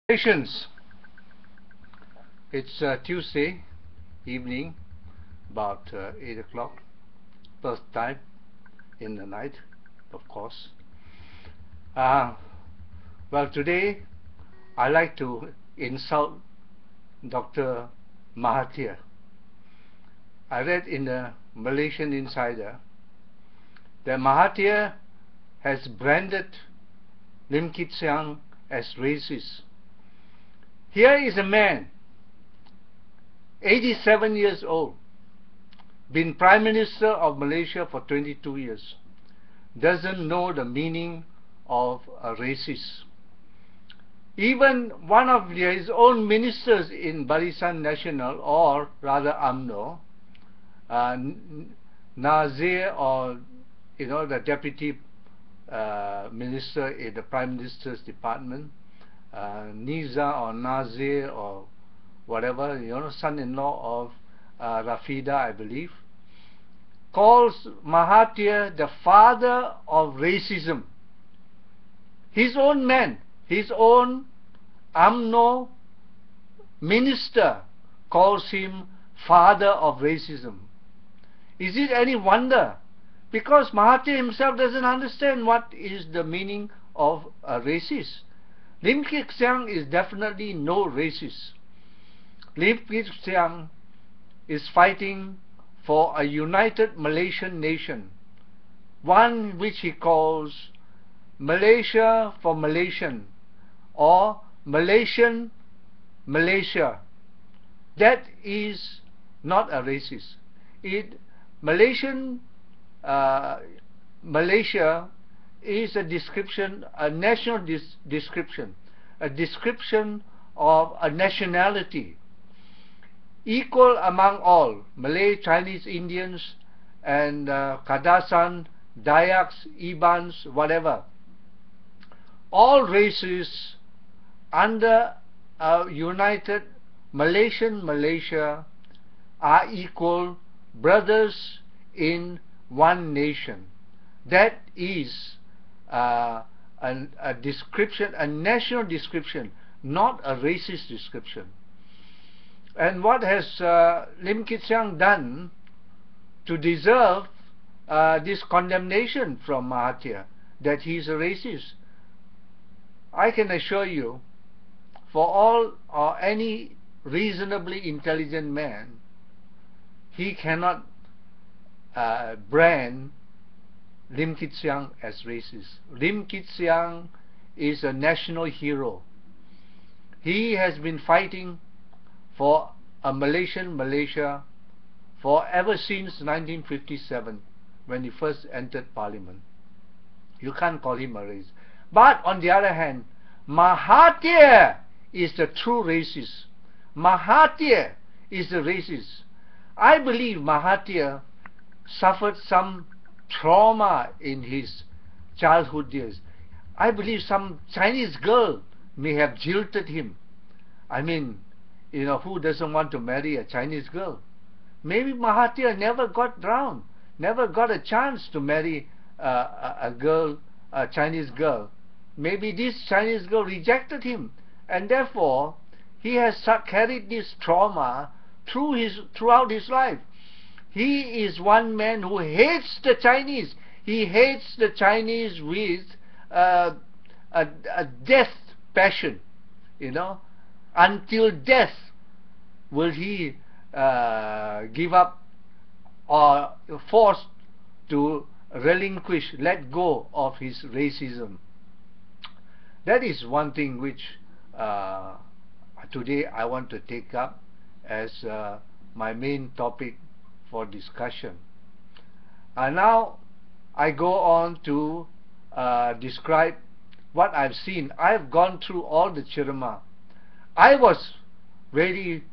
Patients. It's Tuesday evening, about 8 o'clock, first time in the night, of course. Well, today I like to insult Dr. Mahathir. I read in the Malaysian Insider that Mahathir has branded Lim Kit Siang as racist. Here is a man, 87 years old, been Prime Minister of Malaysia for 22 years, doesn't know the meaning of a racist. Even one of his own ministers in Barisan Nasional, or rather UMNO, Nazir, or the deputy minister in the Prime Minister's department, Niza or Nazir or whatever, son-in-law of Rafida, I believe, calls Mahathir the father of racism. His own man, his own UMNO minister calls him father of racism. Is it any wonder? Because Mahathir himself doesn't understand what is the meaning of a racist. Lim Kit Siang is definitely no racist. Lim Kit Siang is fighting for a united Malaysian nation, one which he calls Malaysia for Malaysian, or Malaysian Malaysia. That is not a racist. Malaysia is a description, a national description, a description of a nationality, equal among all, Malay, Chinese, Indians, and Kadasan, Dayaks, Ibans, whatever. All races under a united Malaysian Malaysia are equal, brothers in one nation. That is a description, a national description, not a racist description. And what has Lim Kit Siang done to deserve this condemnation from Mahathir that he is a racist? I can assure you, for all or any reasonably intelligent man, he cannot brand Lim Kit Siang as racist. Lim Kit Siang is a national hero. He has been fighting for a Malaysian Malaysia for ever since 1957, when he first entered Parliament. You can't call him a racist. But on the other hand, Mahathir is the true racist. Mahathir is the racist. I believe Mahathir suffered some trauma in his childhood years. I believe some Chinese girl may have jilted him. I mean, who doesn't want to marry a Chinese girl? Maybe Mahathir never got round, never got a chance to marry a Chinese girl. Maybe this Chinese girl rejected him, and therefore he has carried this trauma throughout his life. He is one man who hates the Chinese. He hates the Chinese with a death passion. Until death will he give up or forced to relinquish, let go of his racism. That is one thing which today I want to take up as my main topic for discussion. Now I go on to describe what I've seen. I've gone through all the Chirama. I was very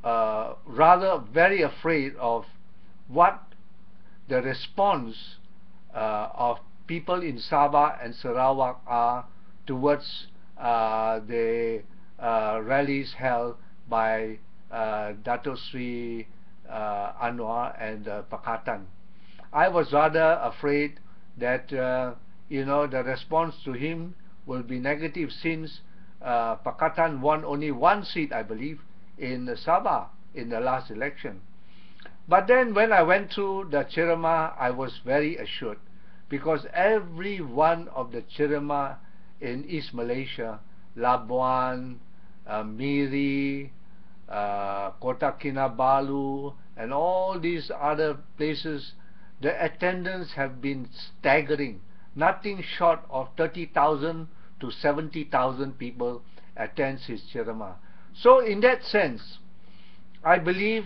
afraid of what the response of people in Sabah and Sarawak are towards the rallies held by Dato Sri Anwar and Pakatan. I was rather afraid that the response to him will be negative, since Pakatan won only one seat, I believe, in Sabah in the last election. But then when I went through the Cirema, I was very assured, because every one of the Cirema in East Malaysia, Labuan, Miri, Kota Kinabalu, and all these other places, the attendance have been staggering. Nothing short of 30,000 to 70,000 people attends his Cirema. So in that sense, I believe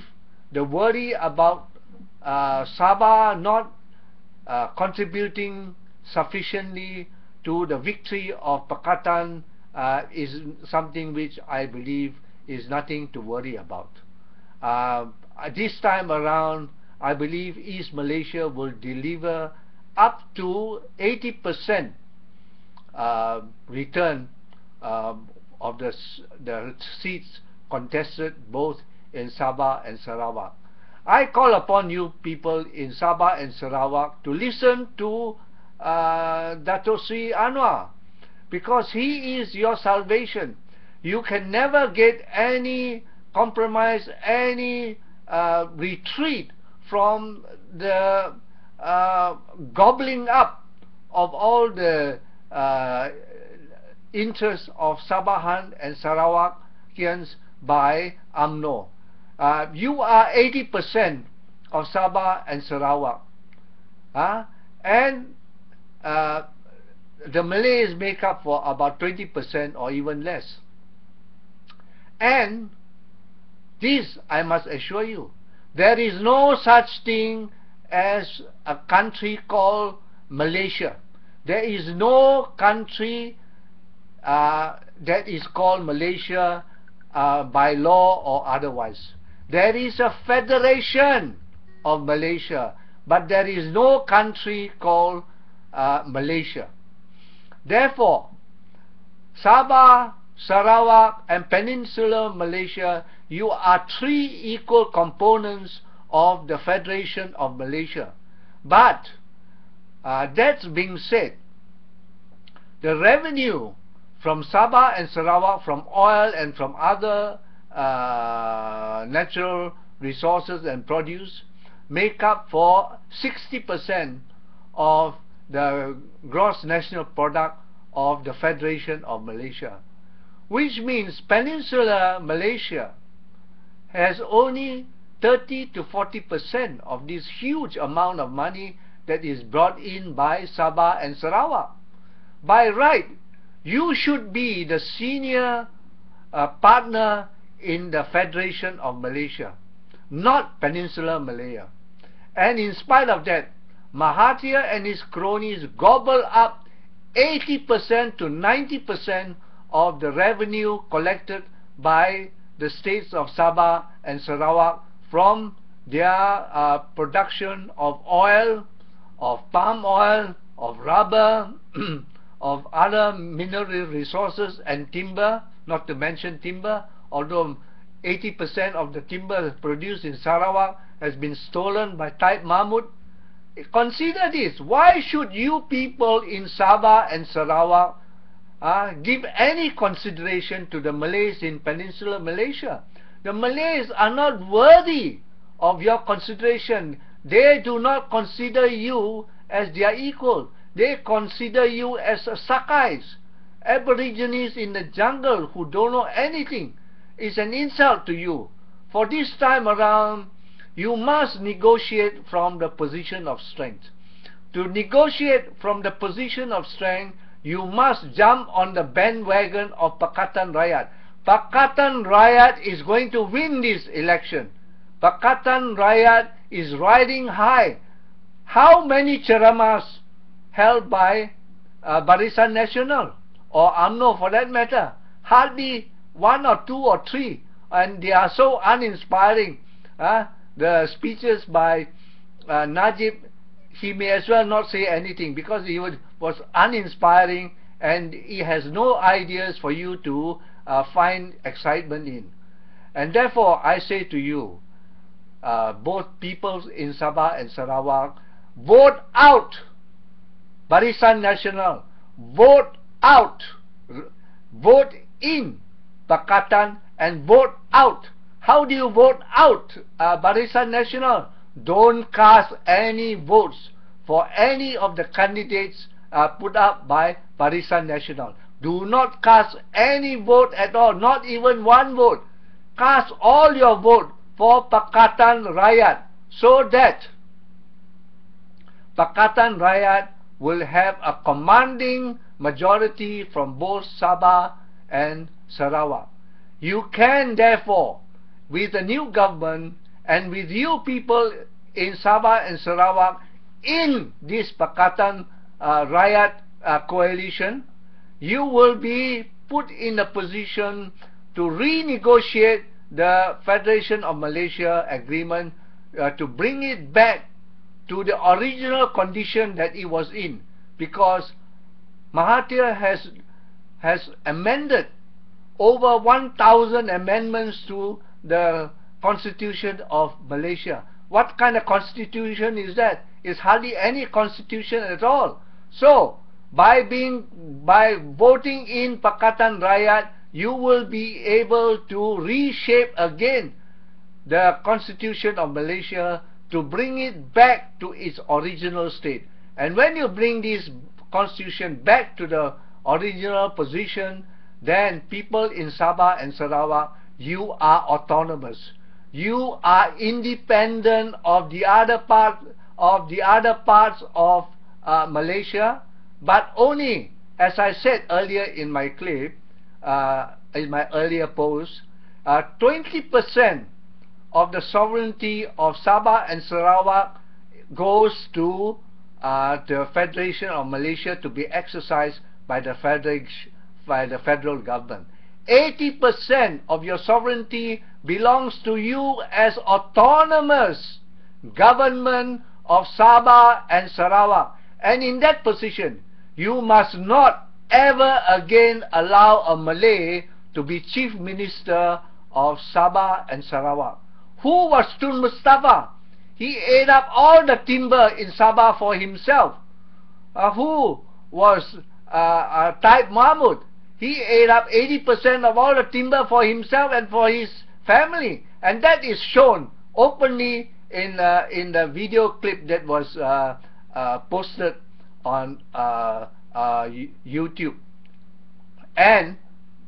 the worry about Sabah not contributing sufficiently to the victory of Pakatan is something which I believe is nothing to worry about. This time around, I believe East Malaysia will deliver up to 80% return of the seats contested both in Sabah and Sarawak. I call upon you people in Sabah and Sarawak to listen to Dato Sri Anwar, because he is your salvation. You can never get any compromise, any retreat from the gobbling up of all the interests of Sabahan and Sarawakians by UMNO. You are 80% of Sabah and Sarawak, and the Malays make up for about 20% or even less. And this, I must assure you, there is no such thing as a country called Malaysia. There is no country that is called Malaysia by law or otherwise. There is a federation of Malaysia, but there is no country called Malaysia. Therefore, Sabah, Sarawak and Peninsular Malaysia, you are three equal components of the Federation of Malaysia. But that being said, the revenue from Sabah and Sarawak, from oil and from other natural resources and produce, make up for 60% of the gross national product of the Federation of Malaysia, which means Peninsular Malaysia has only 30 to 40% of this huge amount of money that is brought in by Sabah and Sarawak. By right, you should be the senior partner in the Federation of Malaysia, not Peninsular Malaya. And in spite of that, Mahathir and his cronies gobble up 80% to 90% of the revenue collected by the states of Sabah and Sarawak from their production of oil, of palm oil, of rubber, of other mineral resources and timber, not to mention timber, although 80% of the timber produced in Sarawak has been stolen by Taib Mahmud. Consider this. Why should you people in Sabah and Sarawak give any consideration to the Malays in Peninsular Malaysia? The Malays are not worthy of your consideration. They do not consider you as their equal. They consider you as Sakais, Aborigines in the jungle who don't know anything. It's an insult to you. For this time around, you must negotiate from the position of strength. To negotiate from the position of strength, you must jump on the bandwagon of PakatanRakyat. PakatanRakyat is going to win this election. PakatanRakyat is riding high. How many ceramahs held by Barisan Nasional or UMNO for that matter? Hardly one or two or three, and they are so uninspiring. The speeches by Najib, he may as well not say anything because he was uninspiring and he has no ideas for you to find excitement in. And therefore I say to you, both peoples in Sabah and Sarawak, vote out Barisan Nasional, vote out, vote in Pakatan and vote out. How do you vote out, Barisan Nasional? Don't cast any votes for any of the candidates put up by Barisan Nasional. Do not cast any vote at all, not even one vote. Cast all your vote for PakatanRakyat, so that PakatanRakyat will have a commanding majority from both Sabah and Sarawak. You can therefore, with the new government and with you people in Sabah and Sarawak in this PakatanRakyat coalition, you will be put in a position to renegotiate the Federation of Malaysia agreement to bring it back to the original condition that it was in, because Mahathir has amended over 1,000 amendments to the Constitution of Malaysia. What kind of constitution is that? It's hardly any constitution at all. So by voting in PakatanRakyat, you will be able to reshape again the Constitution of Malaysia to bring it back to its original state. And when you bring this constitution back to the original position, then people in Sabah and Sarawak, you are autonomous. You are independent of the other parts of Malaysia, but only, as I said earlier in my clip, in my earlier post, 20% of the sovereignty of Sabah and Sarawak goes to the Federation of Malaysia to be exercised by the federal government. 80% of your sovereignty belongs to you as autonomous government of Sabah and Sarawak. And in that position, you must not ever again allow a Malay to be Chief Minister of Sabah and Sarawak. Who was Tun Mustafa? He ate up all the timber in Sabah for himself. Who was Taib Mahmud? He ate up 80% of all the timber for himself and for his family, and that is shown openly in the video clip that was posted on YouTube. And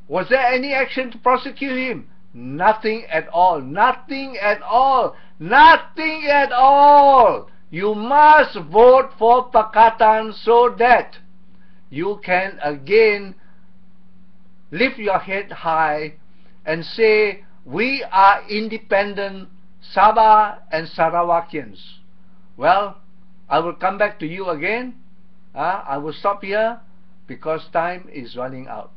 was there any action to prosecute him? Nothing at all. Nothing at all. Nothing at all. You must vote for Pakatan so that you can again lift your head high and say, we are independent Sabah and Sarawakians. Well, I will come back to you again. I will stop here because time is running out.